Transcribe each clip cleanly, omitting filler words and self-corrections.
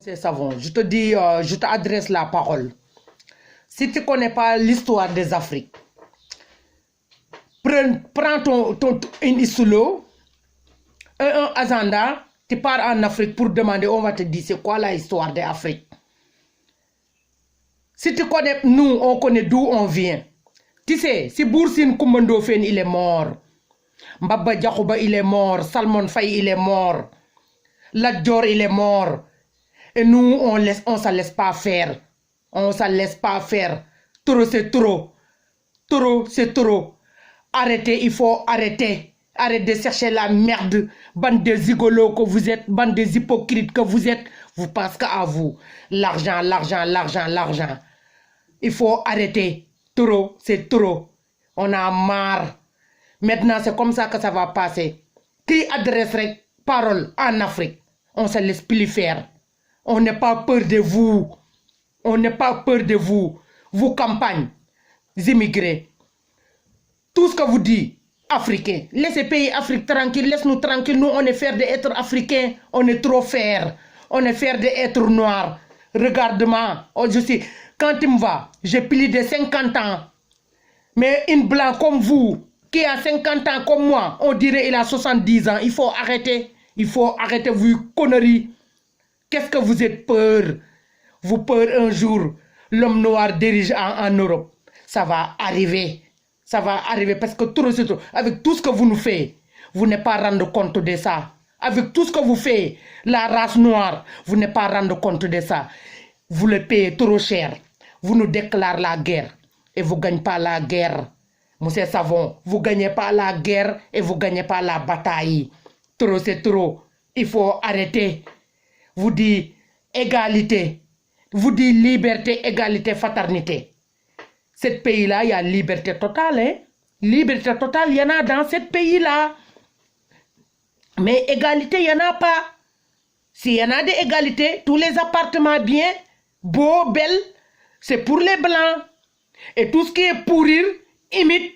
C'est savon. Je te dis, je t'adresse la parole. Si tu ne connais pas l'histoire des Afriques, prends une solo, un agenda, tu pars en Afrique pour demander, on va te dire c'est quoi la histoire de l'Afrique. Si tu connais, nous, on connaît d'où on vient. Tu sais, si Boursine Koumando Fen, il est mort. Mbaba Diakouba, il est mort. Salmon Faye, il est mort. Ladjor, il est mort. Et nous, on ne se laisse pas faire. On ne se laisse pas faire. Trop, c'est trop. Trop, c'est trop. Arrêtez, il faut arrêter. Arrêtez de chercher la merde. Bande de zigolos que vous êtes, bande de hypocrites que vous êtes. Vous pensez qu'à vous. L'argent, l'argent, l'argent, l'argent. Il faut arrêter. Trop, c'est trop. On a marre. Maintenant, c'est comme ça que ça va passer. Qui adresserait parole en Afrique? On ne se laisse plus faire. On n'a pas peur de vous. On n'a pas peur de vous. Vous campagne, immigrés. Tout ce que vous dites, Africains. Laissez pays Afrique tranquille. Laisse-nous tranquille. Nous, on est fiers d'être Africains. On est trop fiers. On est fiers d'être noirs. Regarde-moi. Oh, je sais, quand il me va, j'ai plus de 50 ans. Mais une blanc comme vous, qui a 50 ans comme moi, on dirait il a 70 ans. Il faut arrêter. Il faut arrêter vos conneries. Qu'est-ce que vous êtes peur? Vous peur un jour, l'homme noir dirige en Europe. Ça va arriver. Ça va arriver parce que tout, avec tout ce que vous nous faites, vous n'êtes pas rendre compte de ça. Avec tout ce que vous faites, la race noire, vous n'êtes pas rendre compte de ça. Vous le payez trop cher. Vous nous déclarez la guerre et vous ne gagnez pas la guerre. Monsieur Savon, vous ne gagnez pas la guerre et vous ne gagnez pas la bataille. Trop, c'est trop. Il faut arrêter. Vous dites égalité. Vous dites liberté, égalité, fraternité. Ce pays-là, il y a liberté totale. Hein? Liberté totale, il y en a dans ce pays-là. Mais égalité, il n'y en a pas. S'il y en a des égalités, tous les appartements bien, beaux, belles, c'est pour les blancs. Et tout ce qui est pourrir, imite,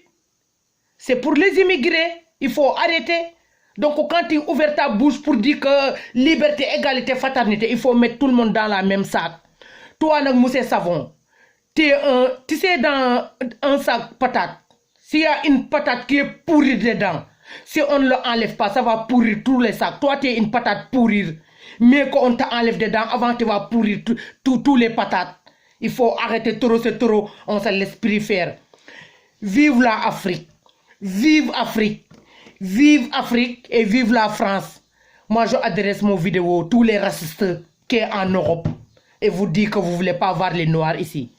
c'est pour les immigrés. Il faut arrêter. Donc quand tu ouvres ta bouche pour dire que liberté, égalité, fraternité, il faut mettre tout le monde dans la même sac. Toi, Moussé Savon, tu sais dans un sac patate, s'il y a une patate qui est pourrie dedans, si on ne l'enlève pas, ça va pourrir tous les sacs. Toi, tu es une patate pourrir. Mais qu'on t'enlève dedans, avant tu vas pourrir tous les patates. Il faut arrêter trop, c'est trop. On se laisse plus faire. Vive la Afrique. Vive Afrique. Vive Afrique et vive la France. Moi, je adresse mon vidéo à tous les racistes qui sont en Europe. Et vous dites que vous ne voulez pas voir les Noirs ici.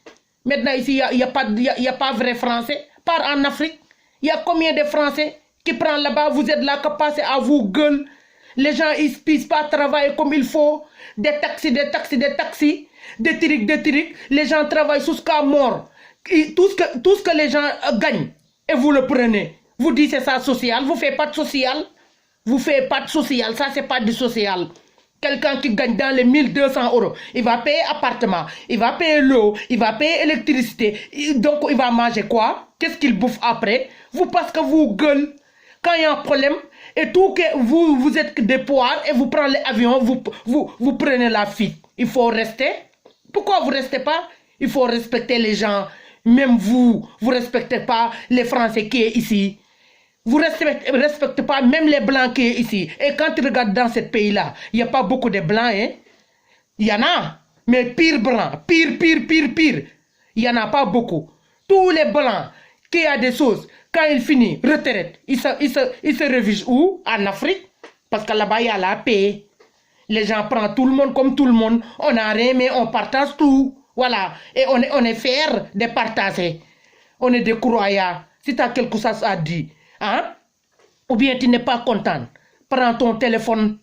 Maintenant, ici, il n'y a pas vrai Français. Par en Afrique, il y a combien de Français qui prennent là-bas? Vous êtes là, que passer à vous gueule. Les gens, ils ne puissent pas travailler comme il faut. Des taxis, des taxis, des taxis. Des trucs. Les gens travaillent jusqu'à mort. Tout ce que les gens gagnent, et vous le prenez. Vous dites c'est ça social. Vous ne faites pas de social. Vous ne faites pas de social. Ça, c'est pas du social. Quelqu'un qui gagne dans les 1200 €, il va payer appartement, il va payer l'eau, il va payer électricité. Donc, il va manger quoi? Qu'est-ce qu'il bouffe après? Vous, parce que vous gueulez, quand il y a un problème, et tout que vous êtes des poires, et vous prenez l'avion, vous prenez la fuite. Il faut rester. Pourquoi vous ne restez pas? Il faut respecter les gens. Même vous ne respectez pas les Français qui sont ici. Vous ne respectez pas même les Blancs qui sont ici. Et quand tu regardes dans ce pays-là, il n'y a pas beaucoup de Blancs. Hein? Il y en a, mais pire Blanc. Pire. Il n'y en a pas beaucoup. Tous les Blancs qui ont des choses, quand ils finissent, retraite, ils se réfugient où? En Afrique. Parce que là-bas, il y a la paix. Les gens prennent tout le monde comme tout le monde. On n'a rien, mais on partage tout. Voilà. Et on est fiers de partager. On est des croyants. Si tu as quelque chose à dire, hein? Ou bien tu n'es pas content, prends ton téléphone,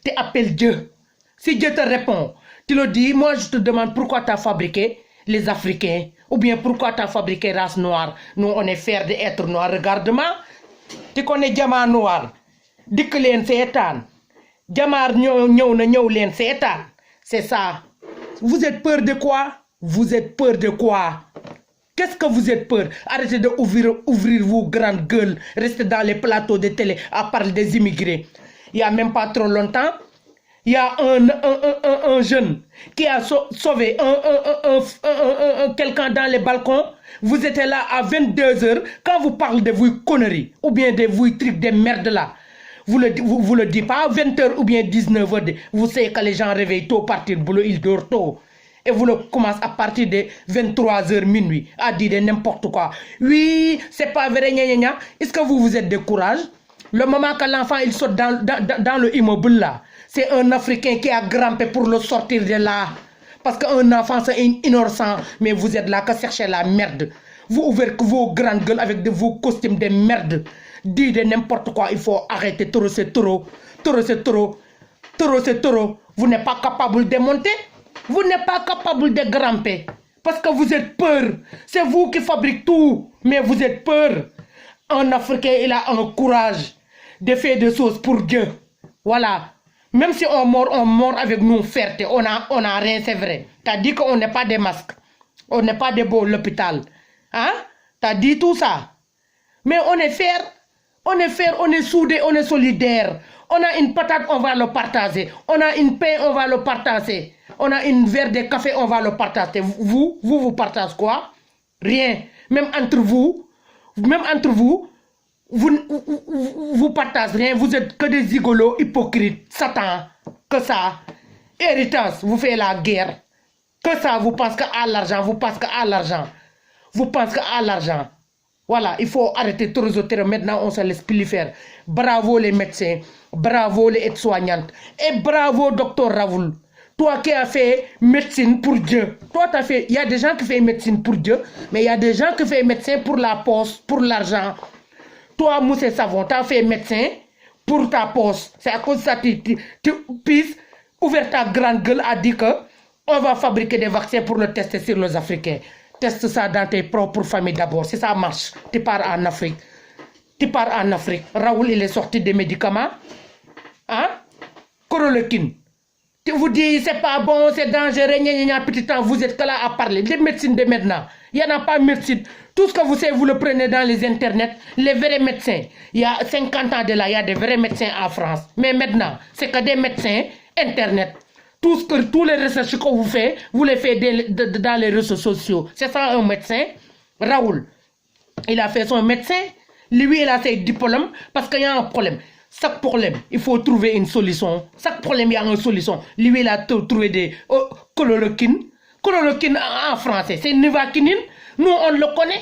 tu appelles Dieu. Si Dieu te répond, tu le dis, moi je te demande pourquoi tu as fabriqué les Africains. Ou bien pourquoi tu as fabriqué race noire. Nous, on est fiers d'être noirs. Regarde-moi. Tu connais Diamant Noir. Dis que les sétan. Diamant len sétan. C'est ça. Vous êtes peur de quoi? Vous êtes peur de quoi? Qu'est-ce que vous êtes peur? Arrêtez d'ouvrir vos grandes gueules. Restez dans les plateaux de télé à parler des immigrés. Il n'y a même pas trop longtemps, Il y a un jeune qui a sauvé quelqu'un dans les balcons. Vous étiez là à 22h. Quand vous parlez de vos conneries, ou bien de vos trucs de merde là, vous le dites pas à 20h ou bien 19h. Vous savez que les gens réveillent tôt, partir boulot, ils dorment tôt. Et vous le commencez à partir de 23h minuit à dire de n'importe quoi. Oui, c'est pas vrai, gna gna gna. Est-ce que vous êtes de courage? Le moment que l'enfant il saute dans le immeuble là, c'est un Africain qui a grimpé pour le sortir de là. Parce qu'un enfant c'est innocent, mais vous êtes là que chercher la merde. Vous ouvrez vos grandes gueules avec vos costumes de merde. Dites de n'importe quoi, il faut arrêter. Taureau c'est taureau. Taureau c'est taureau. Taureau c'est taureau. Vous n'êtes pas capable de monter. Vous n'êtes pas capable de grimper. Parce que vous êtes peur. C'est vous qui fabriquez tout. Mais vous êtes peur. Un Africain, il a un courage de faire des choses pour Dieu. Voilà. Même si on mord avec nous fierté. On a rien, c'est vrai. T'as dit qu'on n'est pas des masques. On n'est pas des beaux l'hôpital. Hein? T'as dit tout ça. Mais on est fiers. On est fiers, on est soudés, on est solidaires. On a une patate, on va le partager. On a une pain, on va le partager. On a une verre de café, on va le partager. Vous partagez quoi? Rien. Même entre vous, vous partagez rien. Vous êtes que des zigolos, hypocrites, Satan. Que ça. Héritage, vous faites la guerre. Que ça, vous pensez qu'à l'argent, vous pensez qu'à l'argent. Vous pensez qu'à l'argent. Voilà, il faut arrêter tous les autres. Maintenant, on se laisse plus faire. Bravo les médecins, bravo les aides-soignantes et bravo docteur Raoul. Toi qui as fait médecine pour Dieu. Toi, tu as fait. Il y a des gens qui font médecine pour Dieu, mais il y a des gens qui font médecine pour la poste, pour l'argent. Toi, Moussé Savon, tu as fait médecin pour ta poste. C'est à cause de ça que tu puisses ouvrir ta grande gueule à dire qu'on va fabriquer des vaccins pour le tester sur les Africains. Teste ça dans tes propres familles d'abord. Si ça marche, tu pars en Afrique. Tu pars en Afrique. Raoul, il est sorti des médicaments. Hein? Chloroquine. Tu vous dis, c'est pas bon, c'est dangereux, petit temps, vous êtes que là à parler. Des médecines de maintenant. Il n'y en a pas de médecine. Tout ce que vous savez, vous le prenez dans les internets. Les vrais médecins. Il y a 50 ans de là, il y a des vrais médecins en France. Mais maintenant, c'est que des médecins internet. Tous les recherches que vous faites, vous les faites dans les réseaux sociaux. C'est ça un médecin. Raoul, il a fait son médecin. Lui, il a ses diplômes parce qu'il y a un problème. Chaque problème, il faut trouver une solution. Chaque problème, il y a une solution. Lui, il a trouvé des chloroquine. Chloroquine en français, c'est nivaquine. Nous, on le connaît.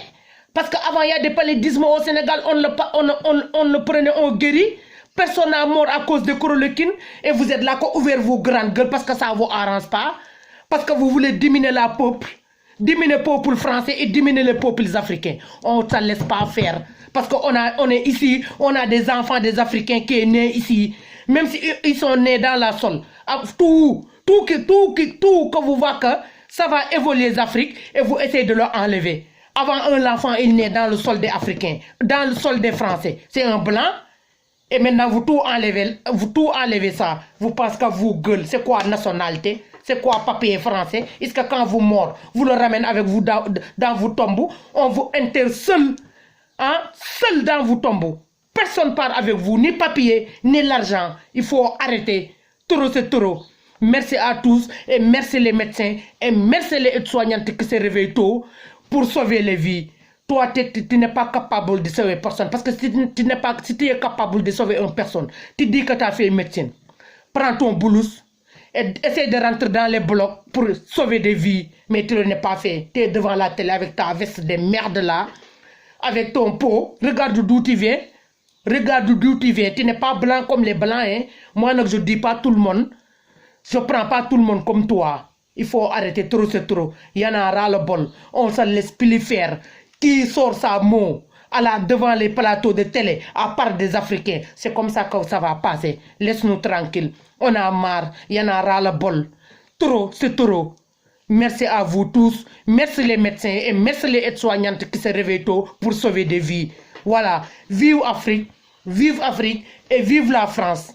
Parce qu'avant, il y a des paludismes au Sénégal, on le prenait, on guérit. Personne n'a mort à cause de chloroquine et vous êtes là pour ouvrir vos grandes gueules parce que ça ne vous arrange pas. Parce que vous voulez diminuer la peuple, diminuer le peuple français et diminuer les peuples africains. On ne se laisse pas faire. Parce qu'on est ici, on a des enfants des Africains qui sont nés ici. Même s'ils sont nés dans la sol. Tout que vous voyez que ça va évoluer les Afriques et vous essayez de leur enlever. Avant, un enfant est né dans le sol des Africains, dans le sol des Français. C'est un blanc. Et maintenant, vous tout enlevez ça. Vous pensez que vous gueule. C'est quoi nationalité? C'est quoi papier français? Est-ce que quand vous mort, vous le ramenez avec vous dans vos tombeaux? On vous enterre seul. Hein? Seul dans vos tombeaux. Personne ne part avec vous. Ni papier, ni l'argent. Il faut arrêter. Taureau, c'est taureau. Merci à tous. Et merci les médecins. Et merci les aides-soignantes qui se réveillent tôt pour sauver les vies. Toi, tu n'es pas capable de sauver personne. Parce que si tu es capable de sauver une personne, tu dis que tu as fait médecine. Prends ton boulous et essaie de rentrer dans les blocs pour sauver des vies. Mais tu ne l'as pas fait. Tu es devant la télé avec ta veste de merde là, avec ton pot. Regarde d'où tu viens. Regarde d'où tu viens. Tu n'es pas blanc comme les blancs. Hein? Moi, je ne dis pas tout le monde. Je ne prends pas tout le monde comme toi. Il faut arrêter trop, c'est trop. Il y en a ras le bol. On ne se laisse plus faire. Qui sort sa mot devant les plateaux de télé, à part des Africains. C'est comme ça que ça va passer. Laisse-nous tranquilles. On a marre. Il y en a ras le bol. Trop, c'est trop. Merci à vous tous. Merci les médecins et merci les aides-soignantes qui se réveillent tôt pour sauver des vies. Voilà. Vive Afrique et vive la France.